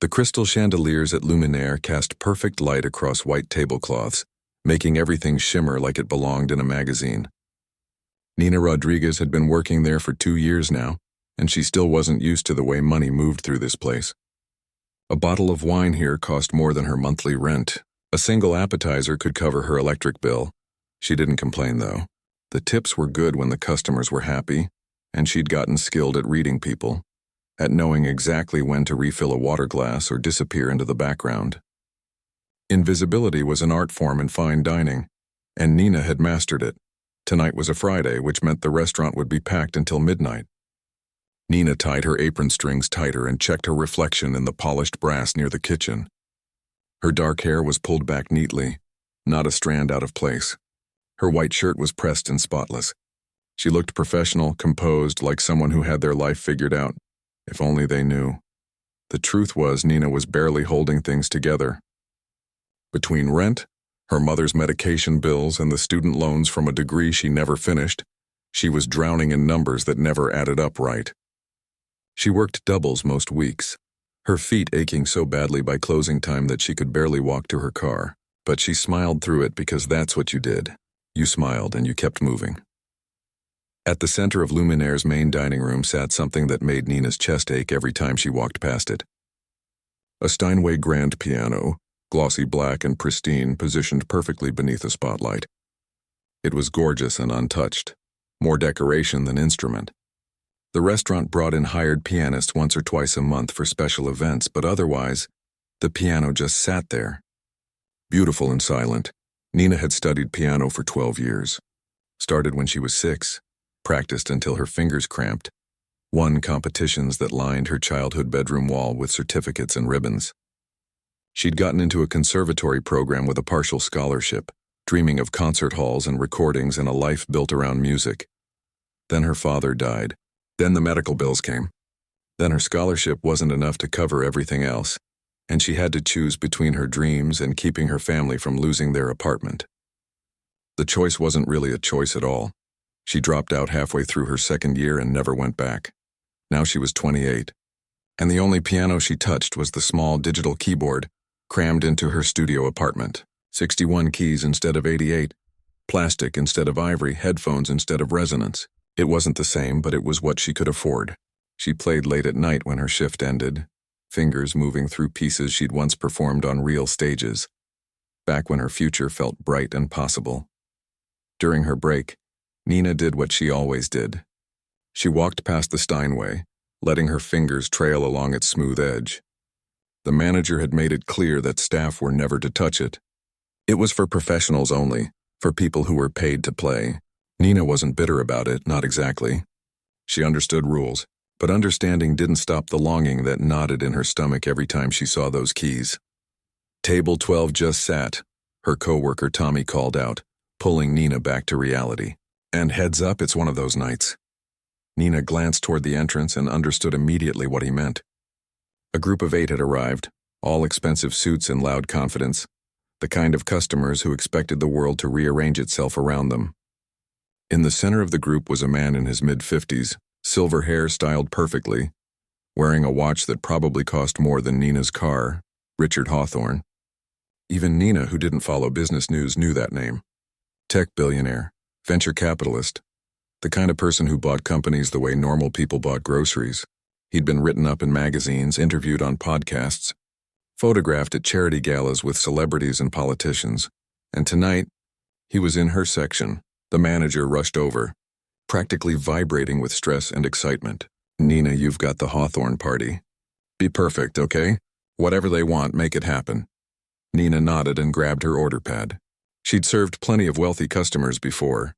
The crystal chandeliers at Luminaire cast perfect light across white tablecloths, making everything shimmer like it belonged in a magazine. Nina Rodriguez had been working there for 2 years now, and she still wasn't used to the way money moved through this place. A bottle of wine here cost more than her monthly rent. A single appetizer could cover her electric bill. She didn't complain, though. The tips were good when the customers were happy, and she'd gotten skilled at reading people, at knowing exactly when to refill a water glass or disappear into the background. Invisibility was an art form in fine dining, and Nina had mastered it. Tonight was a Friday, which meant the restaurant would be packed until midnight. Nina tied her apron strings tighter and checked her reflection in the polished brass near the kitchen. Her dark hair was pulled back neatly, not a strand out of place. Her white shirt was pressed and spotless. She looked professional, composed, like someone who had their life figured out. If only they knew. The truth was, Nina was barely holding things together. Between rent, her mother's medication bills, and the student loans from a degree she never finished, she was drowning in numbers that never added up right. She worked doubles most weeks, her feet aching so badly by closing time that she could barely walk to her car. But she smiled through it because that's what you did. You smiled and you kept moving. At the center of Luminaire's main dining room sat something that made Nina's chest ache every time she walked past it. A Steinway grand piano, glossy black and pristine, positioned perfectly beneath a spotlight. It was gorgeous and untouched, more decoration than instrument. The restaurant brought in hired pianists once or twice a month for special events, but otherwise, the piano just sat there. Beautiful and silent, Nina had studied piano for 12 years. Started when she was 6, practiced until her fingers cramped, won competitions that lined her childhood bedroom wall with certificates and ribbons. She'd gotten into a conservatory program with a partial scholarship, dreaming of concert halls and recordings and a life built around music. Then her father died. Then the medical bills came. Then her scholarship wasn't enough to cover everything else, and she had to choose between her dreams and keeping her family from losing their apartment. The choice wasn't really a choice at all. She dropped out halfway through her second year and never went back. Now she was 28, and the only piano she touched was the small digital keyboard crammed into her studio apartment. 61 keys instead of 88, plastic instead of ivory, headphones instead of resonance. It wasn't the same, but it was what she could afford. She played late at night when her shift ended, fingers moving through pieces she'd once performed on real stages, back when her future felt bright and possible. During her break, Nina did what she always did. She walked past the Steinway, letting her fingers trail along its smooth edge. The manager had made it clear that staff were never to touch it. It was for professionals only, for people who were paid to play. Nina wasn't bitter about it, not exactly. She understood rules, but understanding didn't stop the longing that knotted in her stomach every time she saw those keys. Table 12 just sat, her coworker Tommy called out, pulling Nina back to reality. And heads up, it's one of those nights. Nina glanced toward the entrance and understood immediately what he meant. A group of 8 had arrived, all expensive suits and loud confidence, the kind of customers who expected the world to rearrange itself around them. In the center of the group was a man in his mid-50s, silver hair styled perfectly, wearing a watch that probably cost more than Nina's car, Richard Hawthorne. Even Nina, who didn't follow business news, knew that name. Tech billionaire, venture capitalist, the kind of person who bought companies the way normal people bought groceries. He'd been written up in magazines, interviewed on podcasts, photographed at charity galas with celebrities and politicians, and tonight, he was in her section. The manager rushed over, practically vibrating with stress and excitement. Nina, you've got the Hawthorne party. Be perfect, okay? Whatever they want, make it happen. Nina nodded and grabbed her order pad. She'd served plenty of wealthy customers before.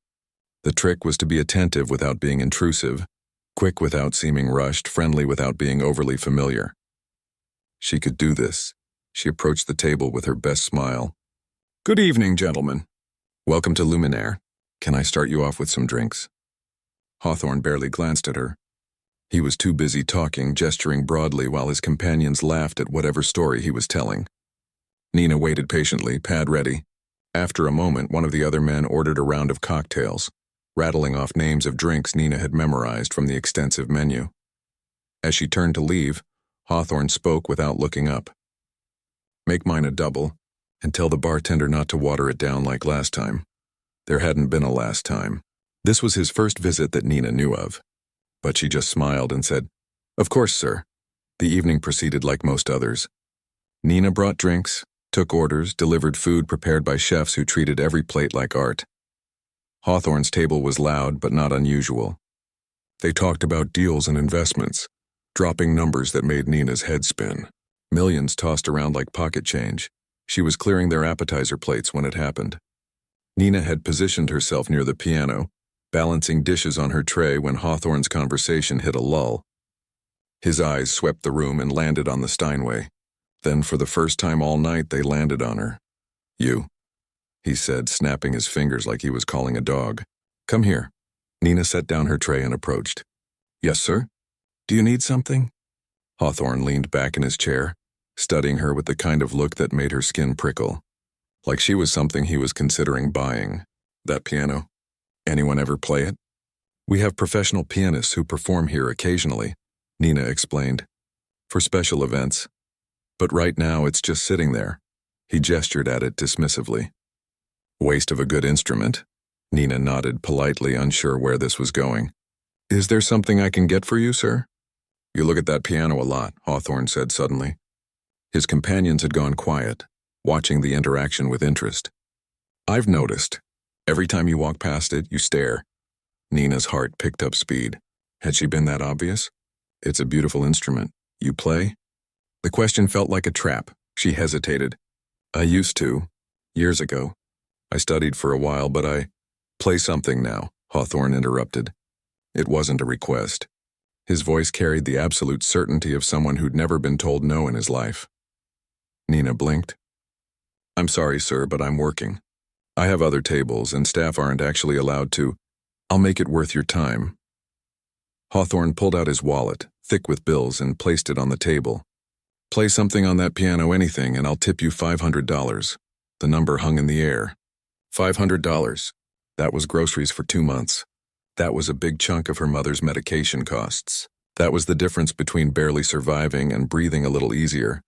The trick was to be attentive without being intrusive, quick without seeming rushed, friendly without being overly familiar. She could do this. She approached the table with her best smile. Good evening, gentlemen. Welcome to Luminaire. Can I start you off with some drinks? Hawthorne barely glanced at her. He was too busy talking, gesturing broadly while his companions laughed at whatever story he was telling. Nina waited patiently, pad ready. After a moment, one of the other men ordered a round of cocktails, rattling off names of drinks Nina had memorized from the extensive menu. As she turned to leave, Hawthorne spoke without looking up. Make mine a double, and tell the bartender not to water it down like last time. There hadn't been a last time. This was his first visit that Nina knew of. But she just smiled and said, "Of course, sir." The evening proceeded like most others. Nina brought drinks, took orders, delivered food prepared by chefs who treated every plate like art. Hawthorne's table was loud but not unusual. They talked about deals and investments, dropping numbers that made Nina's head spin. Millions tossed around like pocket change. She was clearing their appetizer plates when it happened. Nina had positioned herself near the piano, balancing dishes on her tray when Hawthorne's conversation hit a lull. His eyes swept the room and landed on the Steinway. Then, for the first time all night, they landed on her. "You," he said, snapping his fingers like he was calling a dog. "Come here." Nina set down her tray and approached. "Yes, sir? Do you need something?" Hawthorne leaned back in his chair, studying her with the kind of look that made her skin prickle. Like she was something he was considering buying. "That piano? Anyone ever play it?" "We have professional pianists who perform here occasionally," Nina explained. "For special events. But right now it's just sitting there." He gestured at it dismissively. "Waste of a good instrument." Nina nodded politely, unsure where this was going. "Is there something I can get for you, sir?" "You look at that piano a lot," Hawthorne said suddenly. His companions had gone quiet, watching the interaction with interest. "I've noticed. Every time you walk past it, you stare." Nina's heart picked up speed. Had she been that obvious? "It's a beautiful instrument. You play?" The question felt like a trap. She hesitated. "I used to, years ago. I studied for a while, but I play something now," Hawthorne interrupted. It wasn't a request. His voice carried the absolute certainty of someone who'd never been told no in his life. Nina blinked. "I'm sorry, sir, but I'm working. I have other tables, and staff aren't actually allowed to. I'll make it worth your time." Hawthorne pulled out his wallet, thick with bills, and placed it on the table. "Play something on that piano, anything, and I'll tip you $500. The number hung in the air. $500. That was groceries for 2 months. That was a big chunk of her mother's medication costs. That was the difference between barely surviving and breathing a little easier.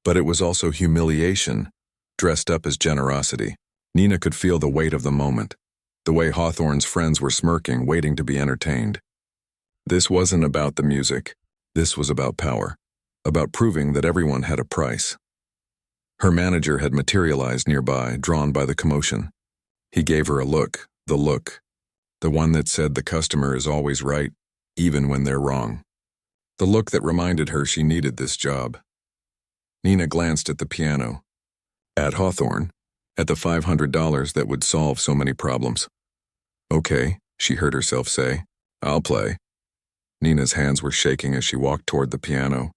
But it was also humiliation, dressed up as generosity. Nina could feel the weight of the moment, the way Hawthorne's friends were smirking, waiting to be entertained. This wasn't about the music. This was about power, about proving that everyone had a price. Her manager had materialized nearby, drawn by the commotion. He gave her a look, the one that said the customer is always right, even when they're wrong. The look that reminded her she needed this job. Nina glanced at the piano. At Hawthorne, at the $500 that would solve so many problems. "Okay," she heard herself say. "I'll play." Nina's hands were shaking as she walked toward the piano.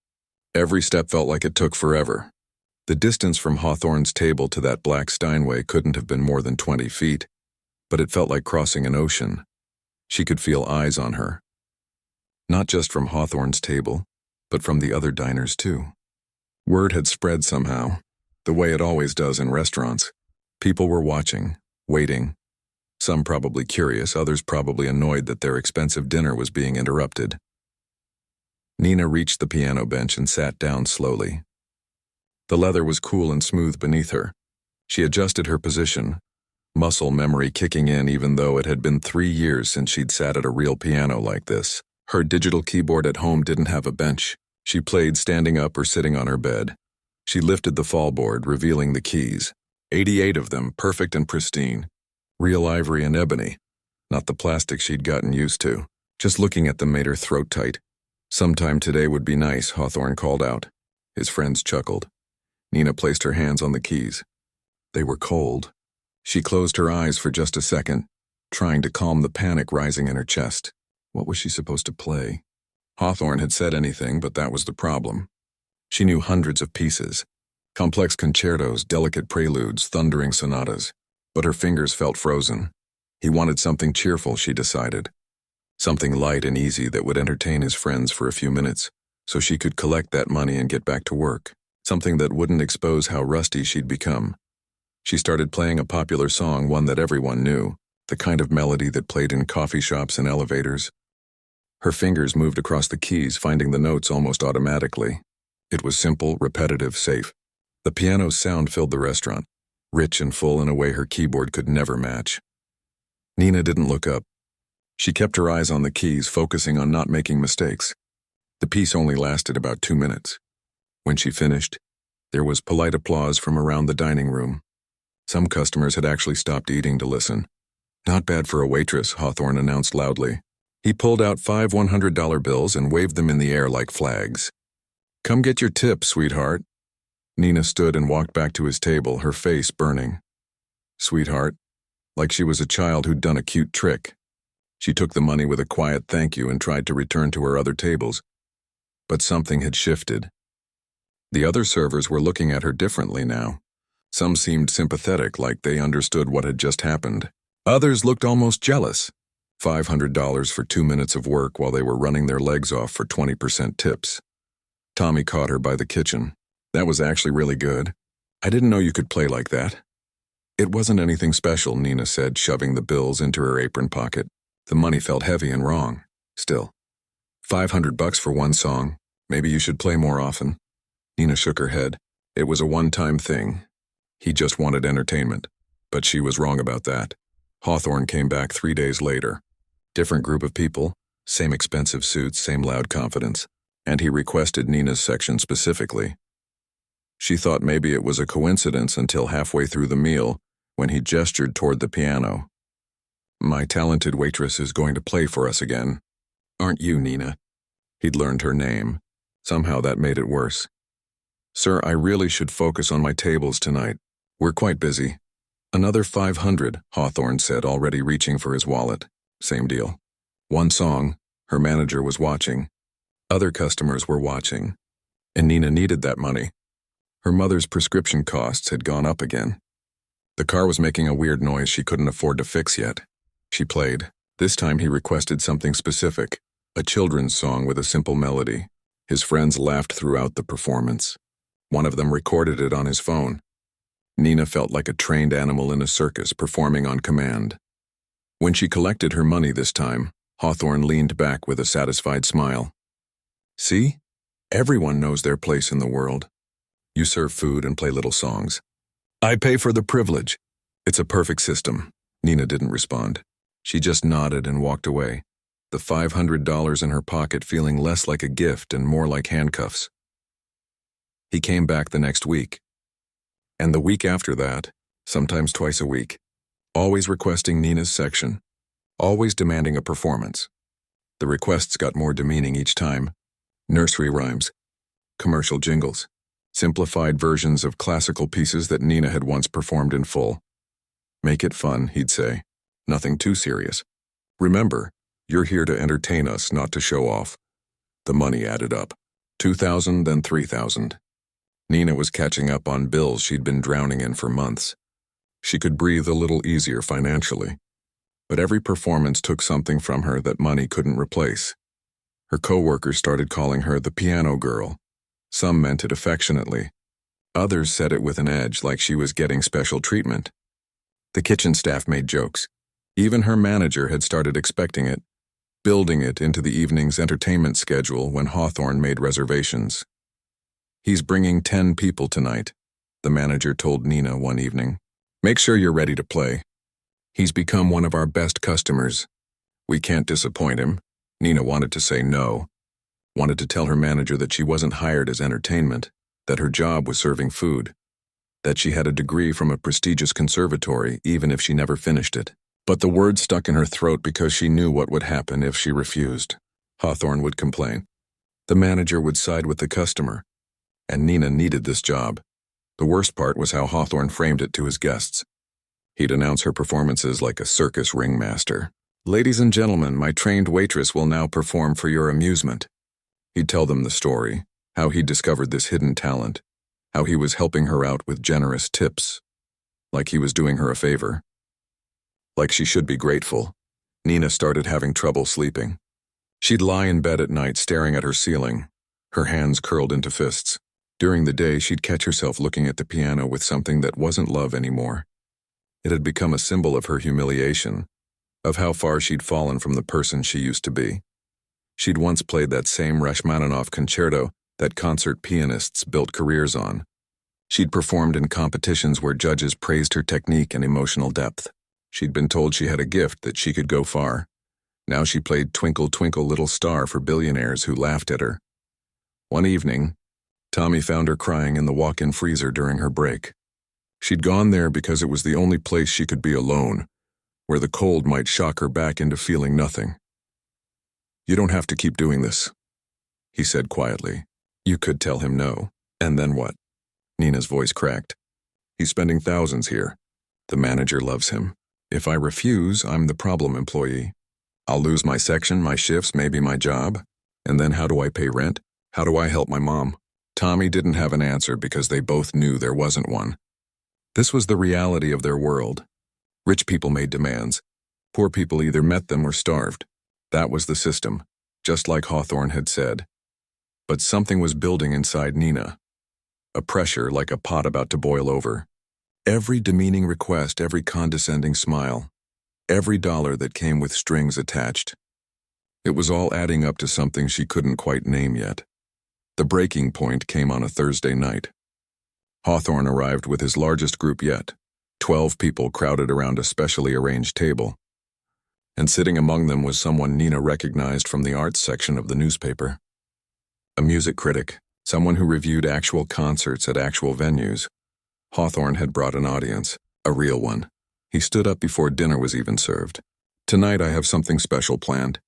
Every step felt like it took forever. The distance from Hawthorne's table to that black Steinway couldn't have been more than 20 feet, but it felt like crossing an ocean. She could feel eyes on her. Not just from Hawthorne's table, but from the other diners too. Word had spread somehow, the way it always does in restaurants. People were watching, waiting. Some probably curious, others probably annoyed that their expensive dinner was being interrupted. Nina reached the piano bench and sat down slowly. The leather was cool and smooth beneath her. She adjusted her position, muscle memory kicking in even though it had been 3 years since she'd sat at a real piano like this. Her digital keyboard at home didn't have a bench. She played standing up or sitting on her bed. She lifted the fallboard, revealing the keys. 88 of them, perfect and pristine. Real ivory and ebony, not the plastic she'd gotten used to. Just looking at them made her throat tight. "Sometime today would be nice," Hawthorne called out. His friends chuckled. Nina placed her hands on the keys. They were cold. She closed her eyes for just a second, trying to calm the panic rising in her chest. What was she supposed to play? Hawthorne had said anything, but that was the problem. She knew hundreds of pieces, complex concertos, delicate preludes, thundering sonatas, but her fingers felt frozen. He wanted something cheerful, she decided. Something light and easy that would entertain his friends for a few minutes, so she could collect that money and get back to work. Something that wouldn't expose how rusty she'd become. She started playing a popular song, one that everyone knew, the kind of melody that played in coffee shops and elevators. Her fingers moved across the keys, finding the notes almost automatically. It was simple, repetitive, safe. The piano's sound filled the restaurant, rich and full in a way her keyboard could never match. Nina didn't look up. She kept her eyes on the keys, focusing on not making mistakes. The piece only lasted about 2 minutes. When she finished, there was polite applause from around the dining room. Some customers had actually stopped eating to listen. "Not bad for a waitress," Hawthorne announced loudly. He pulled out 5 $100 bills and waved them in the air like flags. "Come get your tip, sweetheart." Nina stood and walked back to his table, her face burning. Sweetheart, like she was a child who'd done a cute trick. She took the money with a quiet thank you and tried to return to her other tables. But something had shifted. The other servers were looking at her differently now. Some seemed sympathetic, like they understood what had just happened. Others looked almost jealous. $500 for 2 minutes of work while they were running their legs off for 20% tips. Tommy caught her by the kitchen. "That was actually really good. I didn't know you could play like that." "It wasn't anything special," Nina said, shoving the bills into her apron pocket. The money felt heavy and wrong. Still, $500 for one song. Maybe you should play more often. Nina shook her head. It was a one-time thing. He just wanted entertainment. But she was wrong about that. Hawthorne came back 3 days later. Different group of people, same expensive suits, same loud confidence, and he requested Nina's section specifically. She thought maybe it was a coincidence until halfway through the meal when he gestured toward the piano. "My talented waitress is going to play for us again. Aren't you, Nina?" He'd learned her name. Somehow that made it worse. "Sir, I really should focus on my tables tonight. We're quite busy." "Another 500, Hawthorne said, already reaching for his wallet. Same deal. One song. Her manager was watching. Other customers were watching. And Nina needed that money. Her mother's prescription costs had gone up again. The car was making a weird noise she couldn't afford to fix yet. She played. This time he requested something specific, a children's song with a simple melody. His friends laughed throughout the performance. One of them recorded it on his phone. Nina felt like a trained animal in a circus performing on command. When she collected her money this time, Hawthorne leaned back with a satisfied smile. "See? Everyone knows their place in the world. You serve food and play little songs. I pay for the privilege. It's a perfect system." Nina didn't respond. She just nodded and walked away, the $500 in her pocket feeling less like a gift and more like handcuffs. He came back the next week. And the week after that, sometimes twice a week, always requesting Nina's section, always demanding a performance. The requests got more demeaning each time. Nursery rhymes, commercial jingles, simplified versions of classical pieces that Nina had once performed in full. "Make it fun," he'd say. "Nothing too serious. Remember, you're here to entertain us, not to show off." The money added up. 2,000, then 3,000. Nina was catching up on bills she'd been drowning in for months. She could breathe a little easier financially. But every performance took something from her that money couldn't replace. Her coworkers started calling her the piano girl. Some meant it affectionately. Others said it with an edge, like she was getting special treatment. The kitchen staff made jokes. Even her manager had started expecting it, building it into the evening's entertainment schedule when Hawthorne made reservations. "He's bringing 10 people tonight," the manager told Nina one evening. "Make sure you're ready to play. He's become one of our best customers. We can't disappoint him." Nina wanted to say no, wanted to tell her manager that she wasn't hired as entertainment, that her job was serving food, that she had a degree from a prestigious conservatory even if she never finished it. But the words stuck in her throat because she knew what would happen if she refused. Hawthorne would complain. The manager would side with the customer. And Nina needed this job. The worst part was how Hawthorne framed it to his guests. He'd announce her performances like a circus ringmaster. "Ladies and gentlemen, my trained waitress will now perform for your amusement." He'd tell them the story, how he discovered this hidden talent, how he was helping her out with generous tips, like he was doing her a favor. Like she should be grateful. Nina started having trouble sleeping. She'd lie in bed at night staring at her ceiling, her hands curled into fists. During the day, she'd catch herself looking at the piano with something that wasn't love anymore. It had become a symbol of her humiliation, of how far she'd fallen from the person she used to be. She'd once played that same Rachmaninoff concerto that concert pianists built careers on. She'd performed in competitions where judges praised her technique and emotional depth. She'd been told she had a gift that she could go far. Now she played Twinkle, Twinkle, Little Star for billionaires who laughed at her. One evening, Tommy found her crying in the walk-in freezer during her break. She'd gone there because it was the only place she could be alone, where the cold might shock her back into feeling nothing. "You don't have to keep doing this," he said quietly. You could tell him no. And then what? Nina's voice cracked. "He's spending thousands here. The manager loves him. If I refuse, I'm the problem employee. I'll lose my section, my shifts, maybe my job. And then how do I pay rent? How do I help my mom?" Tommy didn't have an answer because they both knew there wasn't one. This was the reality of their world. Rich people made demands. Poor people either met them or starved. That was the system, just like Hawthorne had said. But something was building inside Nina. A pressure like a pot about to boil over. Every demeaning request, every condescending smile, every dollar that came with strings attached. It was all adding up to something she couldn't quite name yet. The breaking point came on a Thursday night. Hawthorne arrived with his largest group yet. 12 people crowded around a specially arranged table. And sitting among them was someone Nina recognized from the arts section of the newspaper. A music critic, someone who reviewed actual concerts at actual venues. Hawthorne had brought an audience, a real one. He stood up before dinner was even served. "Tonight I have something special planned.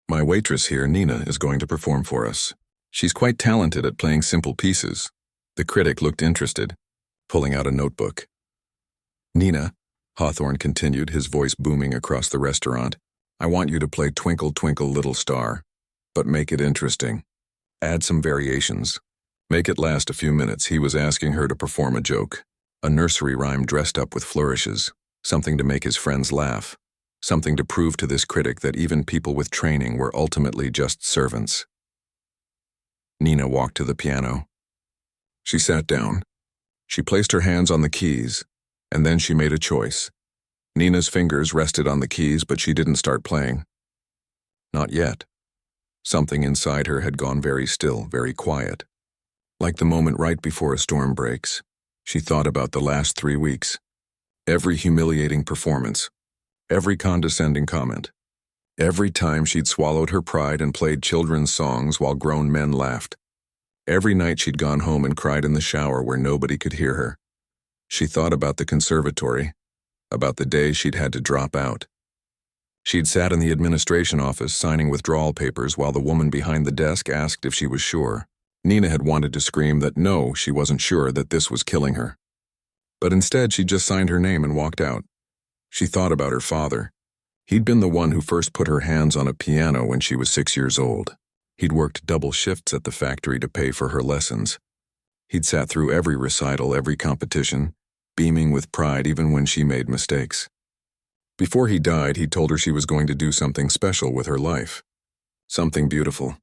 My waitress here, Nina, is going to perform for us. She's quite talented at playing simple pieces." The critic looked interested, pulling out a notebook. "Nina," Hawthorne continued, his voice booming across the restaurant, "I want you to play Twinkle, Twinkle, Little Star, but make it interesting. Add some variations. Make it last a few minutes." He was asking her to perform a joke, a nursery rhyme dressed up with flourishes, something to make his friends laugh, something to prove to this critic that even people with training were ultimately just servants. Nina walked to the piano. She sat down. She placed her hands on the keys, and then she made a choice. Nina's fingers rested on the keys, but she didn't start playing. Not yet. Something inside her had gone very still, very quiet. Like the moment right before a storm breaks, she thought about the last 3 weeks. Every humiliating performance, every condescending comment, every time she'd swallowed her pride and played children's songs while grown men laughed. Every night she'd gone home and cried in the shower where nobody could hear her. She thought about the conservatory, about the day she'd had to drop out. She'd sat in the administration office signing withdrawal papers while the woman behind the desk asked if she was sure. Nina had wanted to scream that no, she wasn't sure, that this was killing her. But instead she just signed her name and walked out. She thought about her father. He'd been the one who first put her hands on a piano when she was 6 years old. He'd worked double shifts at the factory to pay for her lessons. He'd sat through every recital, every competition, beaming with pride even when she made mistakes. Before he died, he told her she was going to do something special with her life. Something beautiful.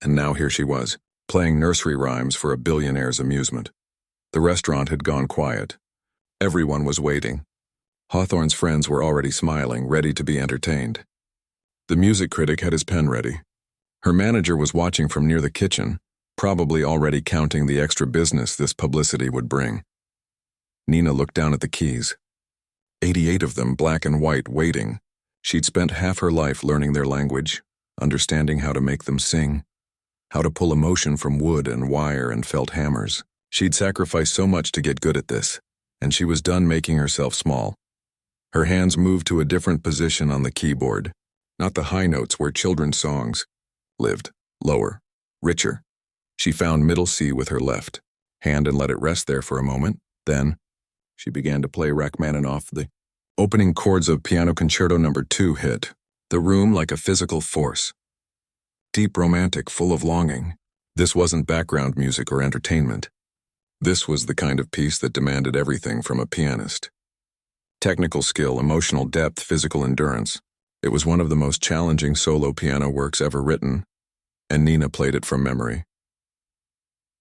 And now here she was, playing nursery rhymes for a billionaire's amusement. The restaurant had gone quiet. Everyone was waiting. Hawthorne's friends were already smiling, ready to be entertained. The music critic had his pen ready. Her manager was watching from near the kitchen, probably already counting the extra business this publicity would bring. Nina looked down at the keys. 88 of them, black and white, waiting. She'd spent half her life learning their language, understanding how to make them sing, how to pull emotion from wood and wire and felt hammers. She'd sacrificed so much to get good at this, and she was done making herself small. Her hands moved to a different position on the keyboard, not the high notes where children's songs lived, lower, richer. She found middle C with her left hand and let it rest there for a moment. Then she began to play Rachmaninoff. The opening chords of Piano Concerto No. 2 hit the room like a physical force. Deep, romantic, full of longing. This wasn't background music or entertainment. This was the kind of piece that demanded everything from a pianist. Technical skill, emotional depth, physical endurance. It was one of the most challenging solo piano works ever written, and Nina played it from memory.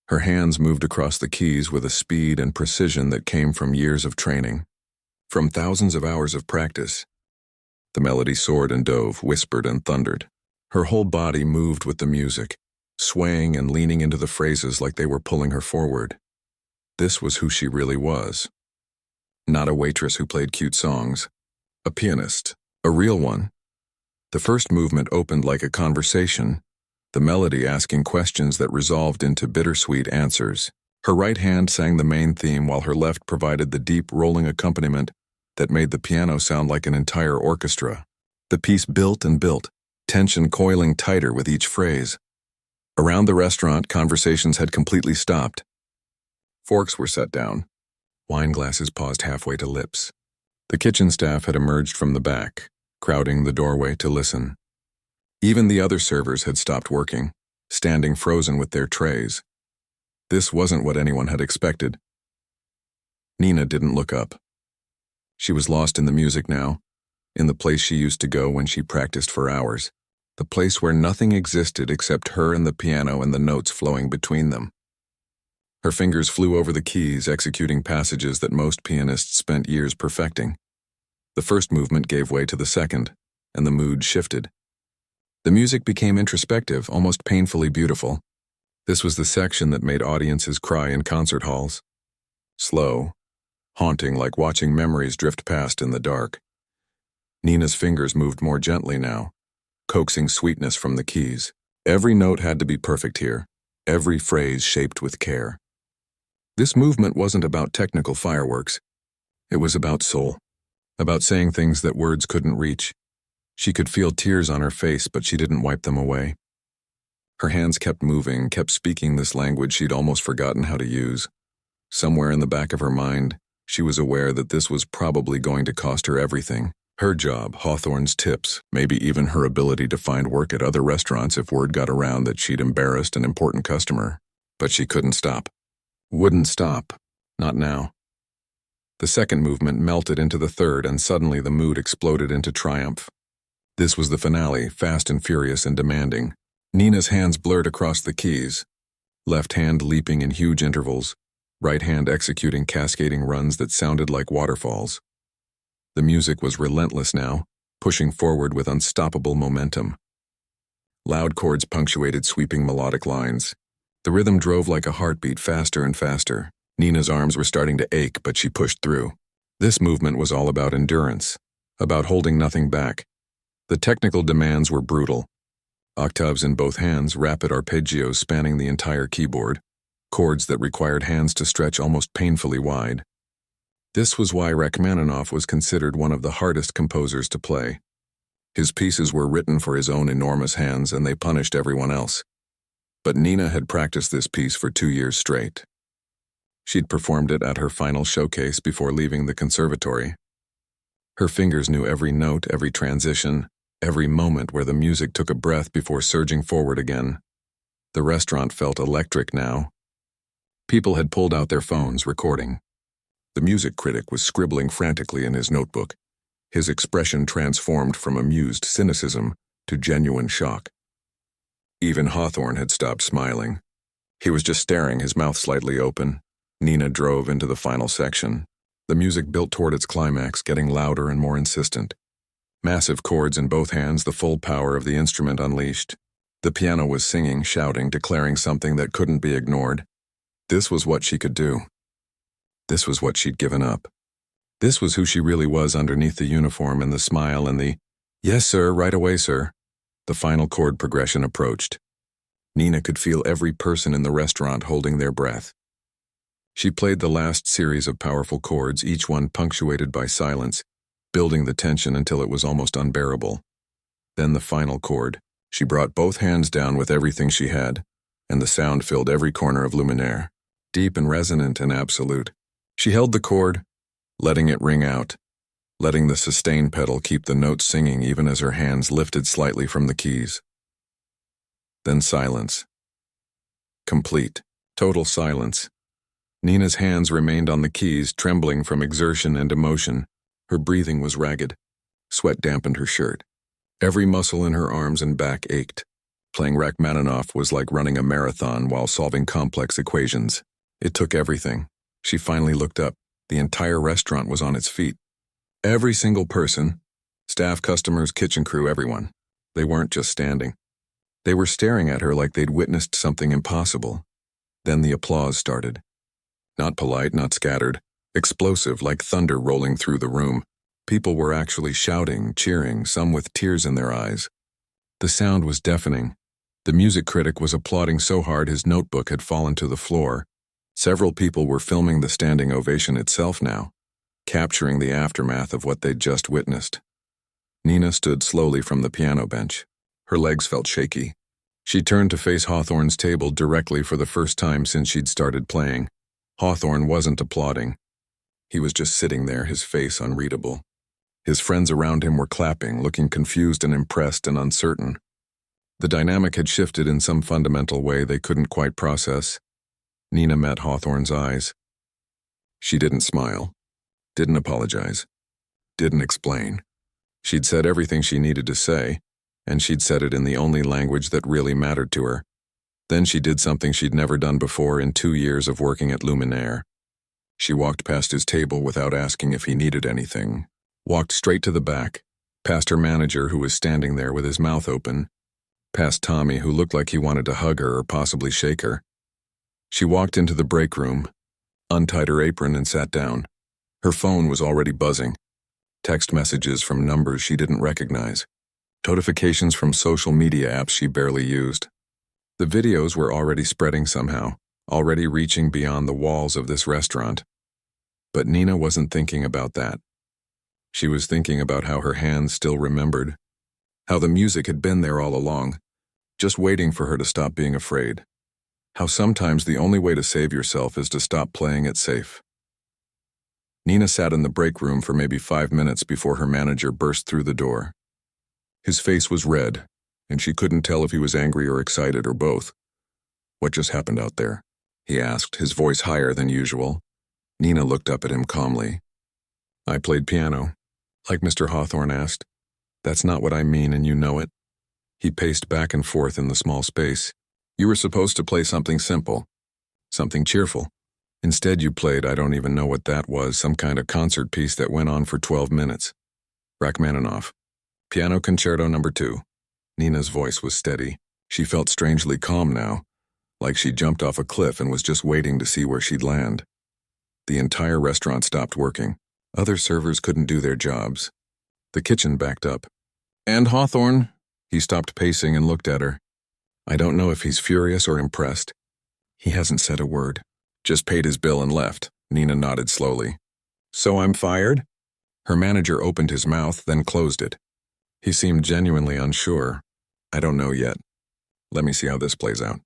Her hands moved across the keys with a speed and precision that came from years of training, from thousands of hours of practice. The melody soared and dove, whispered and thundered. Her whole body moved with the music, swaying and leaning into the phrases like they were pulling her forward. This was who she really was. Not a waitress who played cute songs. A pianist. A real one. The first movement opened like a conversation, the melody asking questions that resolved into bittersweet answers. Her right hand sang the main theme while her left provided the deep rolling accompaniment that made the piano sound like an entire orchestra. The piece built and built, tension coiling tighter with each phrase. Around the restaurant, conversations had completely stopped. Forks were set down. Wine glasses paused halfway to lips. The kitchen staff had emerged from the back, crowding the doorway to listen. Even the other servers had stopped working, standing frozen with their trays. This wasn't what anyone had expected. Nina didn't look up. She was lost in the music now, in the place she used to go when she practiced for hours, the place where nothing existed except her and the piano and the notes flowing between them. Her fingers flew over the keys, executing passages that most pianists spent years perfecting. The first movement gave way to the second, and the mood shifted. The music became introspective, almost painfully beautiful. This was the section that made audiences cry in concert halls. Slow, haunting like watching memories drift past in the dark. Nina's fingers moved more gently now, coaxing sweetness from the keys. Every note had to be perfect here, every phrase shaped with care. This movement wasn't about technical fireworks. It was about soul, about saying things that words couldn't reach. She could feel tears on her face, but she didn't wipe them away. Her hands kept moving, kept speaking this language she'd almost forgotten how to use. Somewhere in the back of her mind, she was aware that this was probably going to cost her everything. Her job, Hawthorne's tips, maybe even her ability to find work at other restaurants if word got around that she'd embarrassed an important customer. But she couldn't stop. Wouldn't stop. Not now. The second movement melted into the third, and suddenly the mood exploded into triumph. This was the finale, fast and furious and demanding. Nina's hands blurred across the keys, left hand leaping in huge intervals, right hand executing cascading runs that sounded like waterfalls. The music was relentless now, pushing forward with unstoppable momentum. Loud chords punctuated sweeping melodic lines. The rhythm drove like a heartbeat, faster and faster. Nina's arms were starting to ache, but she pushed through. This movement was all about endurance, about holding nothing back. The technical demands were brutal. Octaves in both hands, rapid arpeggios spanning the entire keyboard, chords that required hands to stretch almost painfully wide. This was why Rachmaninoff was considered one of the hardest composers to play. His pieces were written for his own enormous hands, and they punished everyone else. But Nina had practiced this piece for 2 years straight. She'd performed it at her final showcase before leaving the conservatory. Her fingers knew every note, every transition, every moment where the music took a breath before surging forward again. The restaurant felt electric now. People had pulled out their phones, recording. The music critic was scribbling frantically in his notebook, his expression transformed from amused cynicism to genuine shock. Even Hawthorne had stopped smiling. He was just staring, his mouth slightly open. Nina drove into the final section. The music built toward its climax, getting louder and more insistent. Massive chords in both hands, the full power of the instrument unleashed. The piano was singing, shouting, declaring something that couldn't be ignored. This was what she could do. This was what she'd given up. This was who she really was underneath the uniform and the smile and the, "Yes, sir, right away, sir." The final chord progression approached. Nina could feel every person in the restaurant holding their breath. She played the last series of powerful chords, each one punctuated by silence, building the tension until it was almost unbearable. Then the final chord. She brought both hands down with everything she had, and the sound filled every corner of Luminaire, deep and resonant and absolute. She held the chord, letting it ring out, letting the sustain pedal keep the notes singing even as her hands lifted slightly from the keys. Then silence. Complete, total silence. Nina's hands remained on the keys, trembling from exertion and emotion. Her breathing was ragged. Sweat dampened her shirt. Every muscle in her arms and back ached. Playing Rachmaninoff was like running a marathon while solving complex equations. It took everything. She finally looked up. The entire restaurant was on its feet. Every single person, staff, customers, kitchen crew, everyone. They weren't just standing. They were staring at her like they'd witnessed something impossible. Then the applause started. Not polite, not scattered, explosive like thunder rolling through the room. People were actually shouting, cheering, some with tears in their eyes. The sound was deafening. The music critic was applauding so hard his notebook had fallen to the floor. Several people were filming the standing ovation itself now, capturing the aftermath of what they'd just witnessed. Nina stood slowly from the piano bench. Her legs felt shaky. She turned to face Hawthorne's table directly for the first time since she'd started playing. Hawthorne wasn't applauding. He was just sitting there, his face unreadable. His friends around him were clapping, looking confused and impressed and uncertain. The dynamic had shifted in some fundamental way they couldn't quite process. Nina met Hawthorne's eyes. She didn't smile, didn't apologize, didn't explain. She'd said everything she needed to say, and she'd said it in the only language that really mattered to her. Then she did something she'd never done before in 2 years of working at Luminaire. She walked past his table without asking if he needed anything, walked straight to the back, past her manager who was standing there with his mouth open, past Tommy who looked like he wanted to hug her or possibly shake her. She walked into the break room, untied her apron and sat down. Her phone was already buzzing. Text messages from numbers she didn't recognize. Notifications from social media apps she barely used. The videos were already spreading somehow, already reaching beyond the walls of this restaurant. But Nina wasn't thinking about that. She was thinking about how her hands still remembered, how the music had been there all along, just waiting for her to stop being afraid. How sometimes the only way to save yourself is to stop playing it safe. Nina sat in the break room for maybe 5 minutes before her manager burst through the door. His face was red, and she couldn't tell if he was angry or excited or both. "What just happened out there?" he asked, his voice higher than usual. Nina looked up at him calmly. "I played piano, like Mr. Hawthorne asked. That's not what I mean, and you know it." He paced back and forth in the small space. "You were supposed to play something simple, something cheerful. Instead you played, I don't even know what that was, some kind of concert piece that went on for 12 minutes. Rachmaninoff. Piano Concerto No. 2. Nina's voice was steady. She felt strangely calm now, like she jumped off a cliff and was just waiting to see where she'd land. The entire restaurant stopped working. Other servers couldn't do their jobs. The kitchen backed up. "And Hawthorne?" He stopped pacing and looked at her. I don't know if he's furious or impressed. He hasn't said a word. Just paid his bill and left. Nina nodded slowly. "So I'm fired?" Her manager opened his mouth, then closed it. He seemed genuinely unsure. "I don't know yet. Let me see how this plays out.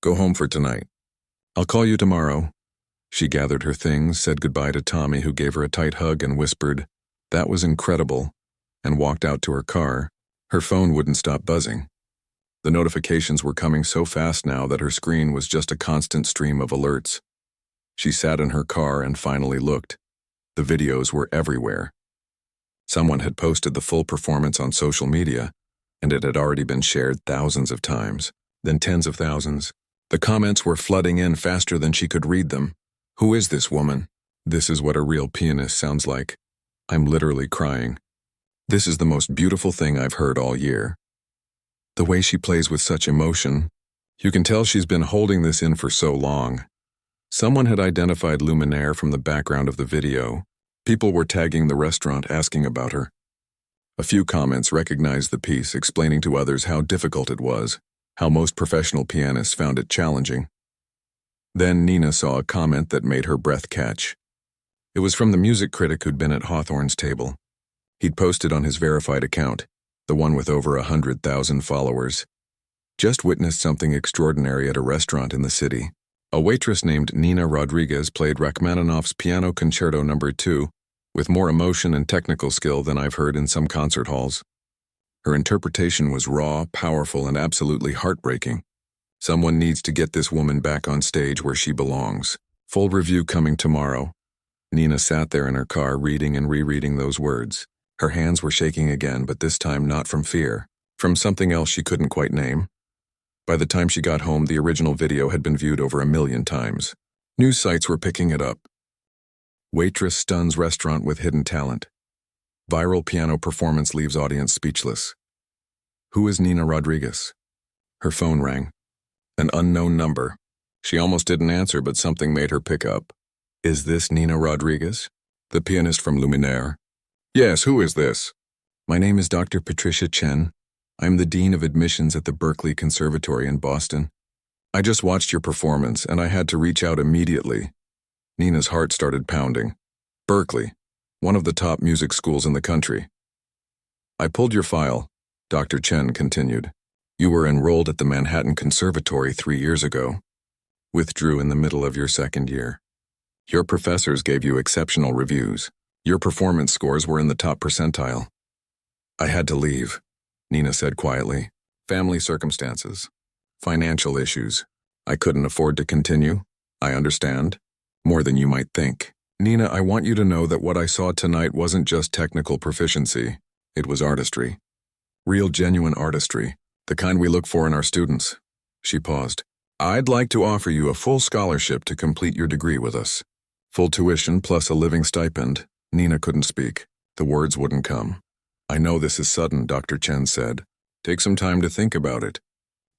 Go home for tonight. I'll call you tomorrow." She gathered her things, said goodbye to Tommy, who gave her a tight hug and whispered, "That was incredible," and walked out to her car. Her phone wouldn't stop buzzing. The notifications were coming so fast now that her screen was just a constant stream of alerts. She sat in her car and finally looked. The videos were everywhere. Someone had posted the full performance on social media, and it had already been shared thousands of times, then tens of thousands. The comments were flooding in faster than she could read them. "Who is this woman? This is what a real pianist sounds like. I'm literally crying. This is the most beautiful thing I've heard all year. The way she plays with such emotion. You can tell she's been holding this in for so long." Someone had identified Luminaire from the background of the video. People were tagging the restaurant, asking about her. A few comments recognized the piece, explaining to others how difficult it was, how most professional pianists found it challenging. Then Nina saw a comment that made her breath catch. It was from the music critic who'd been at Hawthorne's table. He'd posted on his verified account, the one with over 100,000 followers. Just witnessed something extraordinary at a restaurant in the city. A waitress named Nina Rodriguez played Rachmaninoff's Piano Concerto No. 2 with more emotion and technical skill than I've heard in some concert halls. Her interpretation was raw, powerful, and absolutely heartbreaking. Someone needs to get this woman back on stage where she belongs. Full review coming tomorrow. Nina sat there in her car reading and rereading those words. Her hands were shaking again, but this time not from fear, from something else she couldn't quite name. By the time she got home, the original video had been viewed over 1 million times. News sites were picking it up. Waitress stuns restaurant with hidden talent. Viral piano performance leaves audience speechless. Who is Nina Rodriguez? Her phone rang. An unknown number. She almost didn't answer, but something made her pick up. Is this Nina Rodriguez? The pianist from Luminaire? Yes, who is this? My name is Dr. Patricia Chen. I'm the Dean of Admissions at the Berklee Conservatory in Boston. I just watched your performance, and I had to reach out immediately. Nina's heart started pounding. Berklee, one of the top music schools in the country. I pulled your file, Dr. Chen continued. You were enrolled at the Manhattan Conservatory 3 years ago. Withdrew in the middle of your second year. Your professors gave you exceptional reviews. Your performance scores were in the top percentile. I had to leave, Nina said quietly. Family circumstances. Financial issues. I couldn't afford to continue. I understand. More than you might think. Nina, I want you to know that what I saw tonight wasn't just technical proficiency. It was artistry. Real genuine artistry. The kind we look for in our students. She paused. I'd like to offer you a full scholarship to complete your degree with us. Full tuition plus a living stipend. Nina couldn't speak. The words wouldn't come. I know this is sudden, Dr. Chen said. Take some time to think about it.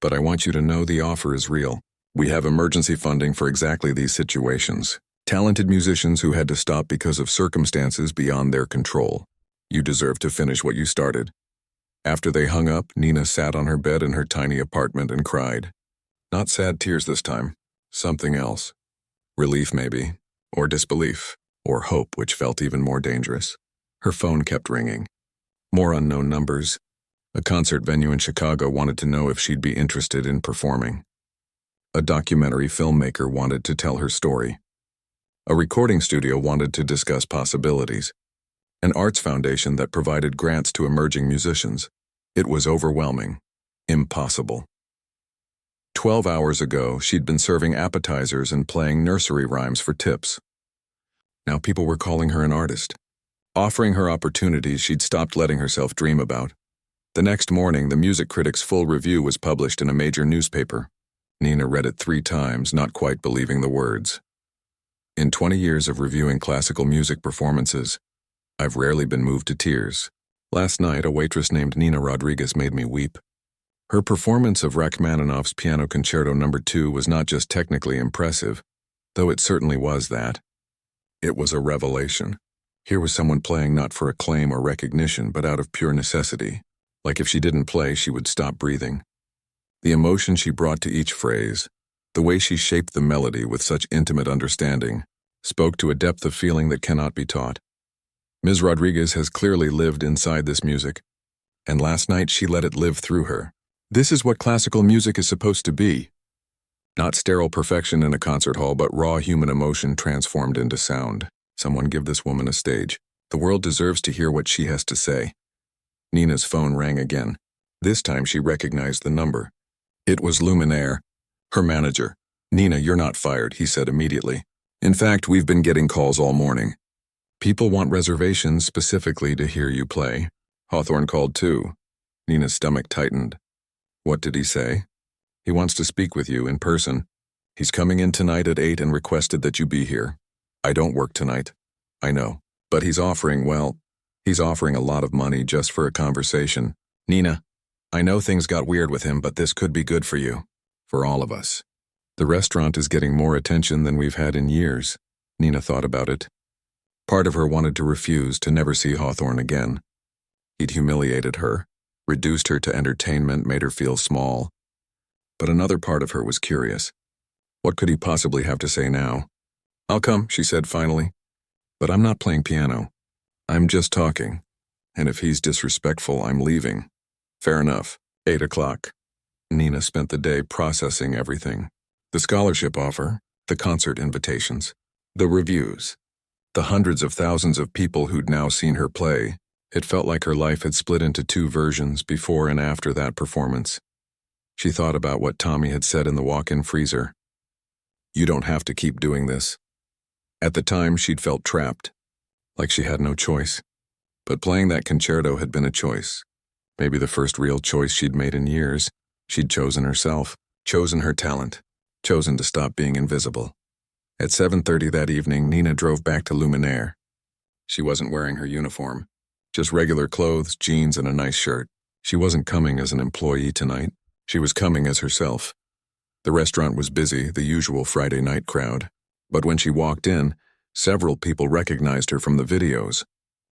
But I want you to know the offer is real. We have emergency funding for exactly these situations. Talented musicians who had to stop because of circumstances beyond their control. You deserve to finish what you started. After they hung up, Nina sat on her bed in her tiny apartment and cried. Not sad tears this time. Something else. Relief maybe. Or disbelief. Or hope, which felt even more dangerous. Her phone kept ringing. More unknown numbers. A concert venue in Chicago wanted to know if she'd be interested in performing. A documentary filmmaker wanted to tell her story. A recording studio wanted to discuss possibilities. An arts foundation that provided grants to emerging musicians. It was overwhelming. Impossible. 12 hours ago, she'd been serving appetizers and playing nursery rhymes for tips. Now people were calling her an artist. Offering her opportunities she'd stopped letting herself dream about. The next morning, the music critic's full review was published in a major newspaper. Nina read it 3 times, not quite believing the words. In 20 years of reviewing classical music performances, I've rarely been moved to tears. Last night, a waitress named Nina Rodriguez made me weep. Her performance of Rachmaninoff's Piano Concerto No. 2 was not just technically impressive, though it certainly was that. It was a revelation. Here was someone playing not for acclaim or recognition, but out of pure necessity. Like if she didn't play, she would stop breathing. The emotion she brought to each phrase, the way she shaped the melody with such intimate understanding, spoke to a depth of feeling that cannot be taught. Ms. Rodriguez has clearly lived inside this music, and last night she let it live through her. This is what classical music is supposed to be. Not sterile perfection in a concert hall, but raw human emotion transformed into sound. Someone give this woman a stage. The world deserves to hear what she has to say. Nina's phone rang again. This time she recognized the number. It was Luminaire, her manager. Nina, you're not fired, he said immediately. In fact, we've been getting calls all morning. People want reservations specifically to hear you play. Hawthorne called too. Nina's stomach tightened. What did he say? He wants to speak with you in person. He's coming in tonight at 8 and requested that you be here. I don't work tonight. I know. But he's offering a lot of money just for a conversation. Nina, I know things got weird with him, but this could be good for you. For all of us. The restaurant is getting more attention than we've had in years. Nina thought about it. Part of her wanted to refuse, to never see Hawthorne again. He'd humiliated her, reduced her to entertainment, made her feel small. But another part of her was curious. What could he possibly have to say now? I'll come, she said finally. But I'm not playing piano. I'm just talking. And if he's disrespectful, I'm leaving. Fair enough. 8 o'clock. Nina spent the day processing everything. The scholarship offer, the concert invitations, the reviews, the hundreds of thousands of people who'd now seen her play. It felt like her life had split into 2 versions before and after that performance. She thought about what Tommy had said in the walk-in freezer. You don't have to keep doing this. At the time, she'd felt trapped, like she had no choice. But playing that concerto had been a choice. Maybe the first real choice she'd made in years. She'd chosen herself, chosen her talent, chosen to stop being invisible. At 7:30 that evening, Nina drove back to Luminaire. She wasn't wearing her uniform, just regular clothes, jeans, and a nice shirt. She wasn't coming as an employee tonight. She was coming as herself. The restaurant was busy, the usual Friday night crowd. But when she walked in, several people recognized her from the videos.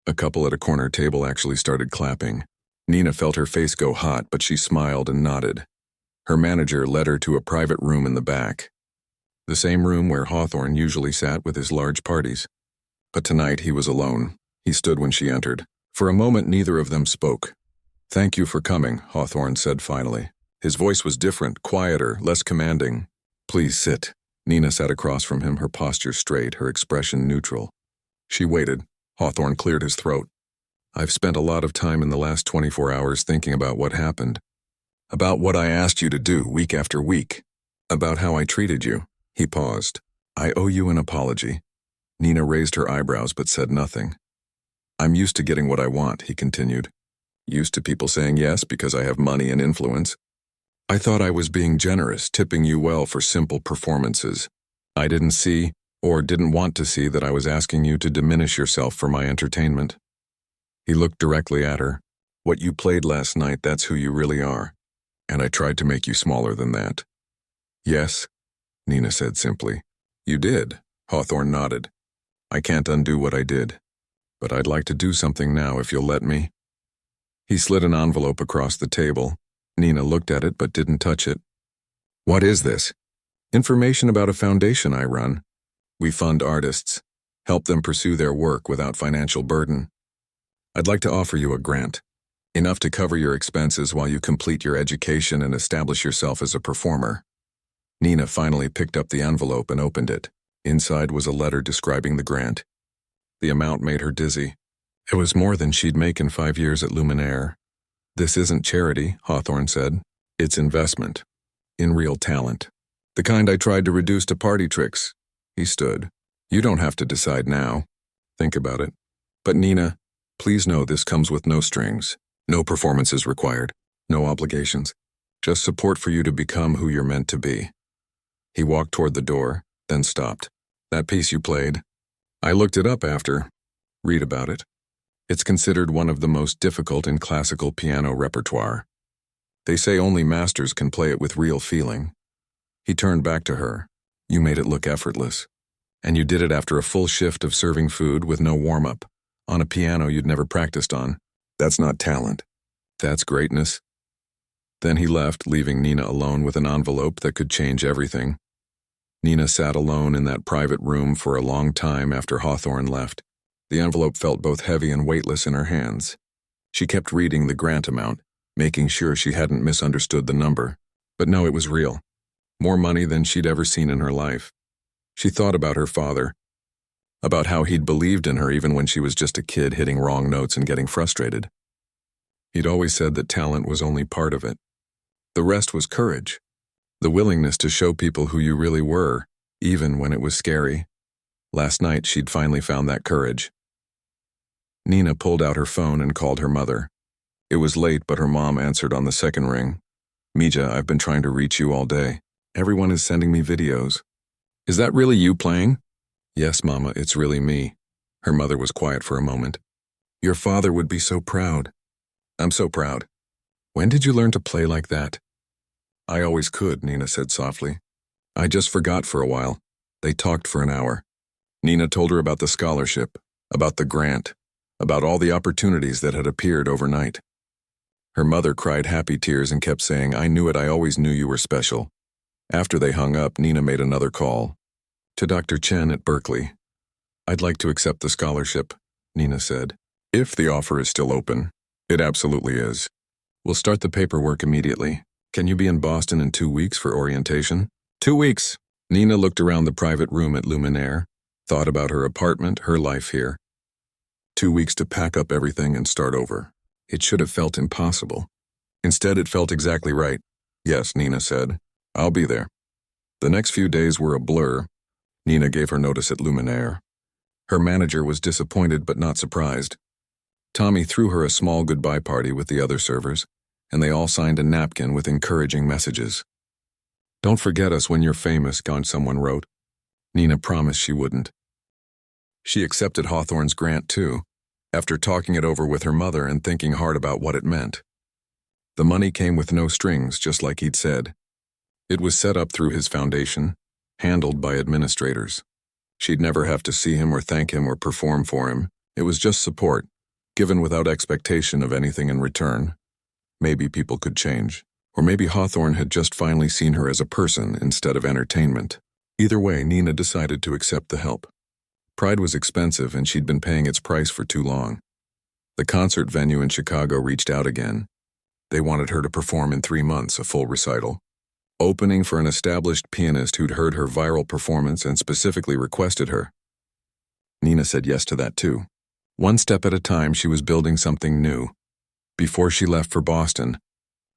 A couple at a corner table actually started clapping. Nina felt her face go hot, but she smiled and nodded. Her manager led her to a private room in the back. The same room where Hawthorne usually sat with his large parties. But tonight he was alone. He stood when she entered. For a moment neither of them spoke. "Thank you for coming," Hawthorne said finally. His voice was different, quieter, less commanding. "Please sit." Nina sat across from him, her posture straight, her expression neutral. She waited. Hawthorne cleared his throat. "I've spent a lot of time in the last 24 hours thinking about what happened. About what I asked you to do week after week. About how I treated you." He paused. "I owe you an apology." Nina raised her eyebrows but said nothing. "I'm used to getting what I want," he continued. "Used to people saying yes because I have money and influence. I thought I was being generous, tipping you well for simple performances. I didn't see, or didn't want to see, that I was asking you to diminish yourself for my entertainment." He looked directly at her. "What you played last night, that's who you really are. And I tried to make you smaller than that." "Yes," Nina said simply. "You did," Hawthorne nodded. "I can't undo what I did. But I'd like to do something now if you'll let me." He slid an envelope across the table. Nina looked at it but didn't touch it. "What is this?" "Information about a foundation I run. We fund artists, help them pursue their work without financial burden. I'd like to offer you a grant, enough to cover your expenses while you complete your education and establish yourself as a performer." Nina finally picked up the envelope and opened it. Inside was a letter describing the grant. The amount made her dizzy. It was more than she'd make in 5 years at Luminaire. "This isn't charity," Hawthorne said. "It's investment. In real talent. The kind I tried to reduce to party tricks." He stood. "You don't have to decide now. Think about it. But Nina, please know this comes with no strings. No performances required. No obligations. Just support for you to become who you're meant to be." He walked toward the door, then stopped. "That piece you played. I looked it up after. Read about it. It's considered one of the most difficult in classical piano repertoire. They say only masters can play it with real feeling." He turned back to her. "You made it look effortless. And you did it after a full shift of serving food with no warm-up, on a piano you'd never practiced on. That's not talent. That's greatness." Then he left, leaving Nina alone with an envelope that could change everything. Nina sat alone in that private room for a long time after Hawthorne left. The envelope felt both heavy and weightless in her hands. She kept reading the grant amount, making sure she hadn't misunderstood the number. But no, it was real. More money than she'd ever seen in her life. She thought about her father, about how he'd believed in her even when she was just a kid hitting wrong notes and getting frustrated. He'd always said that talent was only part of it. The rest was courage. The willingness to show people who you really were, even when it was scary. Last night, she'd finally found that courage. Nina pulled out her phone and called her mother. It was late, but her mom answered on the second ring. "Mija, I've been trying to reach you all day. Everyone is sending me videos." "Is that really you playing?" "Yes, Mama, it's really me." Her mother was quiet for a moment. "Your father would be so proud." "I'm so proud. When did you learn to play like that?" "I always could," Nina said softly. "I just forgot for a while." They talked for an hour. Nina told her about the scholarship, about the grant, about all the opportunities that had appeared overnight. Her mother cried happy tears and kept saying, "I knew it, I always knew you were special." After they hung up, Nina made another call. "To Dr. Chen at Berkeley. I'd like to accept the scholarship," Nina said. "If the offer is still open." "It absolutely is. We'll start the paperwork immediately. Can you be in Boston in 2 weeks for orientation?" 2 weeks. Nina looked around the private room at Luminaire, thought about her apartment, her life here. 2 weeks to pack up everything and start over. It should have felt impossible. Instead, it felt exactly right. "Yes," Nina said. "I'll be there." The next few days were a blur. Nina gave her notice at Luminaire. Her manager was disappointed but not surprised. Tommy threw her a small goodbye party with the other servers, and they all signed a napkin with encouraging messages. "Don't forget us when you're famous," someone wrote. Nina promised she wouldn't. She accepted Hawthorne's grant too, after talking it over with her mother and thinking hard about what it meant. The money came with no strings, just like he'd said. It was set up through his foundation, handled by administrators. She'd never have to see him or thank him or perform for him. It was just support, given without expectation of anything in return. Maybe people could change. Or maybe Hawthorne had just finally seen her as a person instead of entertainment. Either way, Nina decided to accept the help. Pride was expensive, and she'd been paying its price for too long. The concert venue in Chicago reached out again. They wanted her to perform in 3 months, a full recital. Opening for an established pianist who'd heard her viral performance and specifically requested her. Nina said yes to that too. One step at a time, she was building something new. Before she left for Boston,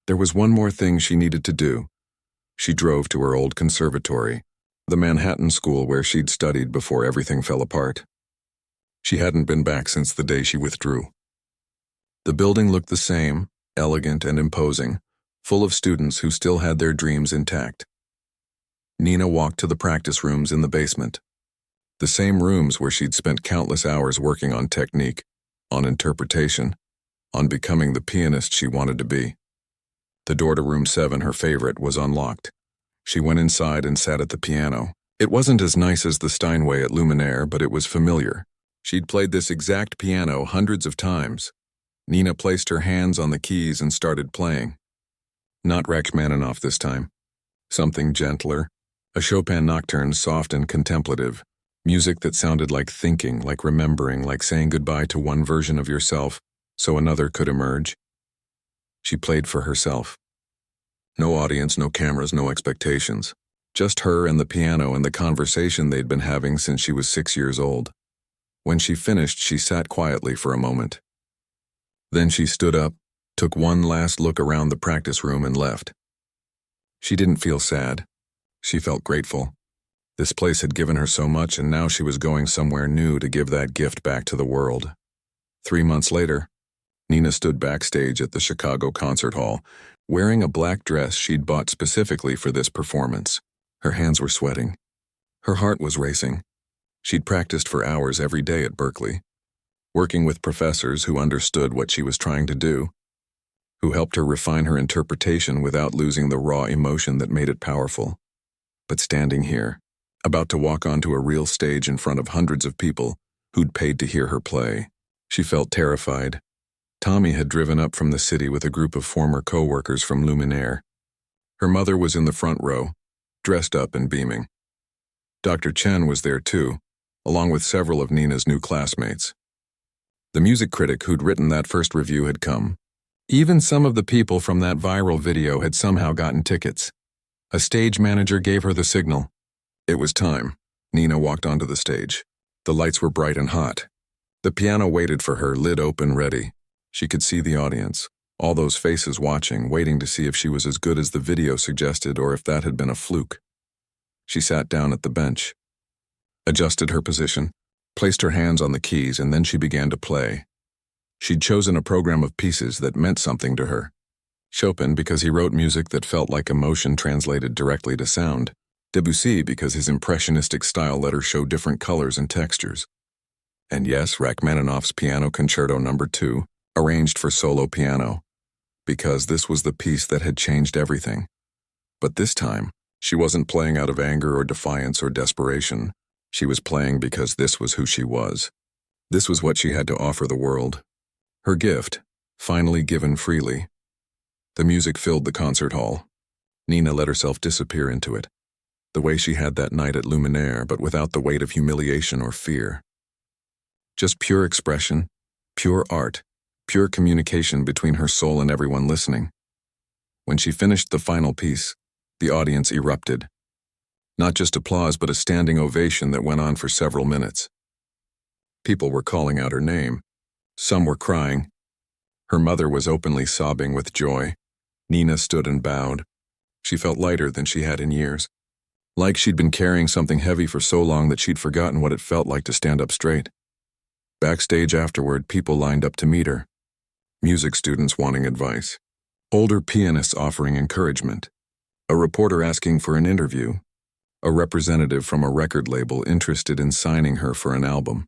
there was one more thing she needed to do. She drove to her old conservatory, the Manhattan school where she'd studied before everything fell apart. She hadn't been back since the day she withdrew. The building looked the same, elegant and imposing, full of students who still had their dreams intact. Nina walked to the practice rooms in the basement. The same rooms where she'd spent countless hours working on technique, on interpretation, on becoming the pianist she wanted to be. The door to room 7, her favorite, was unlocked. She went inside and sat at the piano. It wasn't as nice as the Steinway at Luminaire, but it was familiar. She'd played this exact piano hundreds of times. Nina placed her hands on the keys and started playing. Not Rachmaninoff this time. Something gentler. A Chopin nocturne, soft and contemplative. Music that sounded like thinking, like remembering, like saying goodbye to one version of yourself so another could emerge. She played for herself. No audience, no cameras, no expectations. Just her and the piano and the conversation they'd been having since she was 6 years old. When she finished, she sat quietly for a moment. Then she stood up, took one last look around the practice room and left. She didn't feel sad. She felt grateful. This place had given her so much, and now she was going somewhere new to give that gift back to the world. 3 months later, Nina stood backstage at the Chicago Concert Hall, wearing a black dress she'd bought specifically for this performance. Her hands were sweating. Her heart was racing. She'd practiced for hours every day at Berkeley, working with professors who understood what she was trying to do, who helped her refine her interpretation without losing the raw emotion that made it powerful. But standing here, about to walk onto a real stage in front of hundreds of people who'd paid to hear her play, she felt terrified. Tommy had driven up from the city with a group of former co-workers from Luminaire. Her mother was in the front row, dressed up and beaming. Dr. Chen was there too, along with several of Nina's new classmates. The music critic who'd written that first review had come. Even some of the people from that viral video had somehow gotten tickets. A stage manager gave her the signal. It was time. Nina walked onto the stage. The lights were bright and hot. The piano waited for her, lid open, ready. She could see the audience, all those faces watching, waiting to see if she was as good as the video suggested or if that had been a fluke. She sat down at the bench, adjusted her position, placed her hands on the keys, and then she began to play. She'd chosen a program of pieces that meant something to her. Chopin because he wrote music that felt like emotion translated directly to sound. Debussy because his impressionistic style let her show different colors and textures. And yes, Rachmaninoff's Piano Concerto No. 2, arranged for solo piano, because this was the piece that had changed everything. But this time, she wasn't playing out of anger or defiance or desperation. She was playing because this was who she was. This was what she had to offer the world. Her gift, finally given freely. The music filled the concert hall. Nina let herself disappear into it, the way she had that night at Luminaire, but without the weight of humiliation or fear. Just pure expression, pure art, pure communication between her soul and everyone listening. When she finished the final piece, the audience erupted. Not just applause, but a standing ovation that went on for several minutes. People were calling out her name. Some were crying. Her mother was openly sobbing with joy. Nina stood and bowed. She felt lighter than she had in years. Like she'd been carrying something heavy for so long that she'd forgotten what it felt like to stand up straight. Backstage afterward, people lined up to meet her. Music students wanting advice. Older pianists offering encouragement. A reporter asking for an interview. A representative from a record label interested in signing her for an album.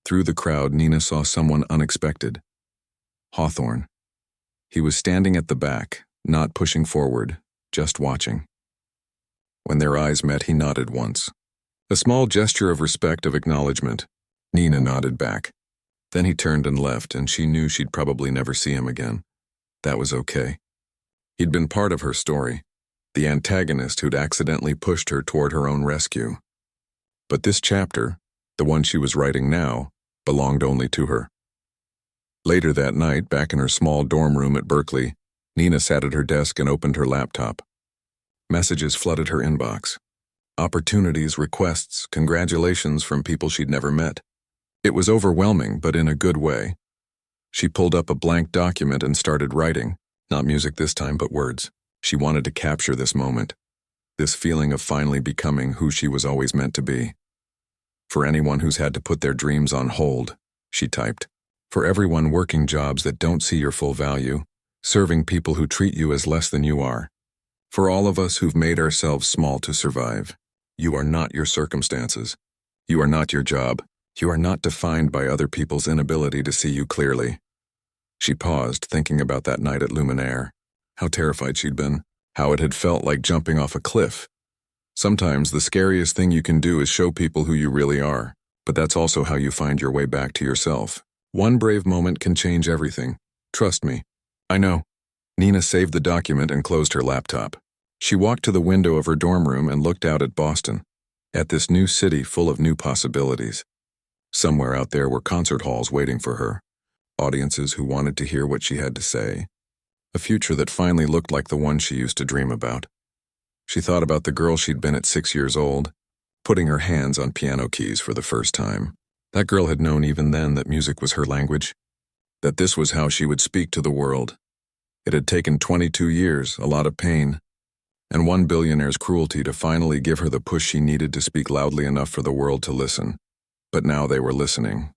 Through the crowd, Nina saw someone unexpected. Hawthorne. He was standing at the back, not pushing forward, just watching. When their eyes met, he nodded once. A small gesture of respect, of acknowledgement. Nina nodded back. Then he turned and left, and she knew she'd probably never see him again. That was okay. He'd been part of her story, the antagonist who'd accidentally pushed her toward her own rescue. But this chapter, the one she was writing now, belonged only to her. Later that night, back in her small dorm room at Berkeley, Nina sat at her desk and opened her laptop. Messages flooded her inbox. Opportunities, requests, congratulations from people she'd never met. It was overwhelming, but in a good way. She pulled up a blank document and started writing, not music this time, but words. She wanted to capture this moment, this feeling of finally becoming who she was always meant to be. For anyone who's had to put their dreams on hold, she typed. For everyone working jobs that don't see your full value, serving people who treat you as less than you are. For all of us who've made ourselves small to survive, you are not your circumstances. You are not your job. You are not defined by other people's inability to see you clearly. She paused, thinking about that night at Luminaire, how terrified she'd been, how it had felt like jumping off a cliff. Sometimes the scariest thing you can do is show people who you really are, but that's also how you find your way back to yourself. One brave moment can change everything. Trust me. I know. Nina saved the document and closed her laptop. She walked to the window of her dorm room and looked out at Boston, at this new city full of new possibilities. Somewhere out there were concert halls waiting for her, audiences who wanted to hear what she had to say, a future that finally looked like the one she used to dream about. She thought about the girl she'd been at 6 years old, putting her hands on piano keys for the first time. That girl had known even then that music was her language, that this was how she would speak to the world. It had taken 22 years, a lot of pain, and one billionaire's cruelty to finally give her the push she needed to speak loudly enough for the world to listen. But now they were listening.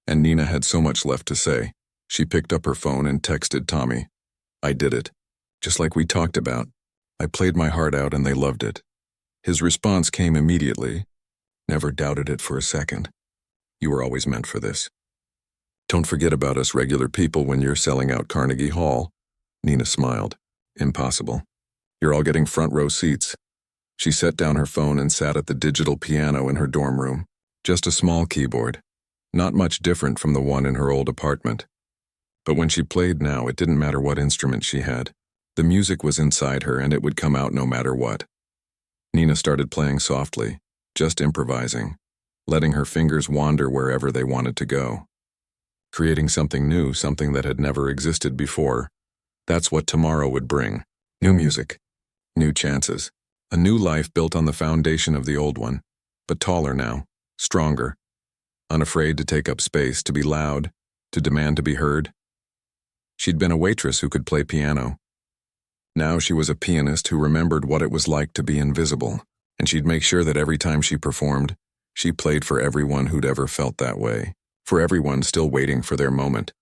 And Nina had so much left to say. She picked up her phone and texted Tommy. I did it. Just like we talked about. I played my heart out and they loved it. His response came immediately. Never doubted it for a second. You were always meant for this. Don't forget about us regular people when you're selling out Carnegie Hall. Nina smiled. Impossible. You're all getting front row seats. She set down her phone and sat at the digital piano in her dorm room. Just a small keyboard. Not much different from the one in her old apartment. But when she played now, it didn't matter what instrument she had. The music was inside her and it would come out no matter what. Nina started playing softly, just improvising, letting her fingers wander wherever they wanted to go. Creating something new, something that had never existed before. That's what tomorrow would bring. New music. New chances. A new life built on the foundation of the old one, but taller now, stronger, unafraid to take up space, to be loud, to demand to be heard. She'd been a waitress who could play piano. Now she was a pianist who remembered what it was like to be invisible, and she'd make sure that every time she performed, she played for everyone who'd ever felt that way, for everyone still waiting for their moment.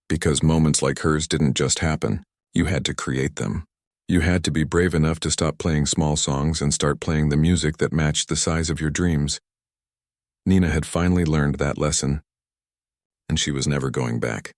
Because moments like hers didn't just happen, you had to create them. You had to be brave enough to stop playing small songs and start playing the music that matched the size of your dreams. Nina had finally learned that lesson, and she was never going back.